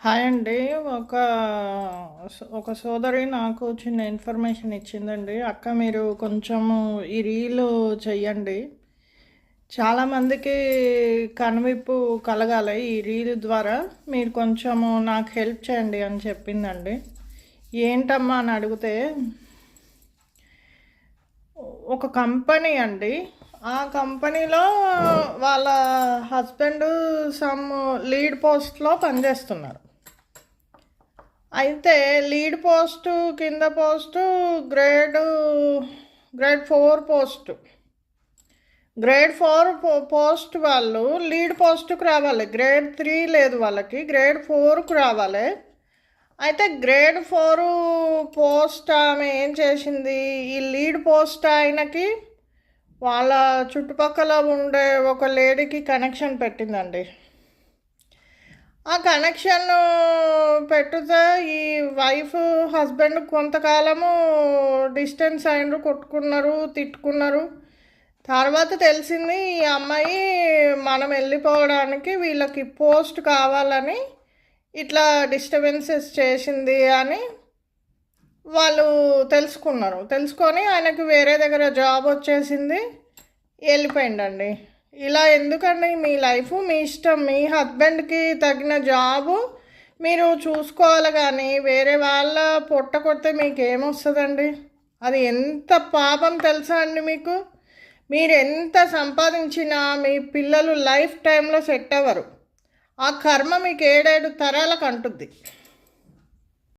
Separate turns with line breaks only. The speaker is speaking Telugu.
హాయ్ అండి. ఒక ఒక సోదరి నాకు చిన్న ఇన్ఫర్మేషన్ ఇచ్చిందండి. అక్క మీరు కొంచెము ఈ రీలు చెయ్యండి. చాలామందికి కనువిప్పు కలగాలి ఈ రీల్ ద్వారా. మీరు కొంచెము నాకు హెల్ప్ చేయండి అని చెప్పిందండి. ఏంటమ్మా అని అడిగితే ఒక కంపెనీ అండి. ఆ కంపెనీలో వాళ్ళ హస్బెండ్ సమ్ లీడ్ పోస్ట్‌లో పనిచేస్తున్నారు. అయితే లీడ్ పోస్టు కింద post grade grade 4 post. Grade 4 post వాళ్ళు లీడ్ పోస్టుకు రావాలి. గ్రేడ్ 3 లేదు వాళ్ళకి. గ్రేడ్ 4కు రావాలి. అయితే గ్రేడ్ 4 పోస్ట్ ఆమె ఏం చేసింది, ఈ లీడ్ పోస్ట్ ఆయనకి వాళ్ళ చుట్టుపక్కల ఉండే ఒక లేడీకి కనెక్షన్ పెట్టిందండి. ఆ కనెక్షన్ పెట్టుతే ఈ వైఫ్ హస్బెండ్ కొంతకాలము డిస్టెన్స్ అయినరు, కొట్టుకున్నారు, తిట్టుకున్నారు. తర్వాత తెలిసింది ఈ అమ్మాయి మనం వెళ్ళిపోవడానికి వీళ్ళకి పోస్ట్ కావాలని ఇట్లా డిస్టర్బెన్సెస్ చేసింది అని వాళ్ళు తెలుసుకున్నారు. తెలుసుకొని ఆయనకి వేరే దగ్గర జాబ్ వచ్చేసింది, వెళ్ళిపోయిందండి. ఇలా ఎందుకండి? మీ లైఫ్ మీ ఇష్టం. మీ హస్బెండ్కి తగిన జాబు మీరు చూసుకోవాలి, కానీ వేరే వాళ్ళ పొట్ట కొడితే మీకు ఏమొస్తుందండి? అది ఎంత పాపం తెలుసా అండి మీకు? మీరు ఎంత సంపాదించినా మీ పిల్లలు లైఫ్ టైంలో సెట్ అవ్వరు. ఆ కర్మ మీకు 7 తరాలకు అంటుద్ది.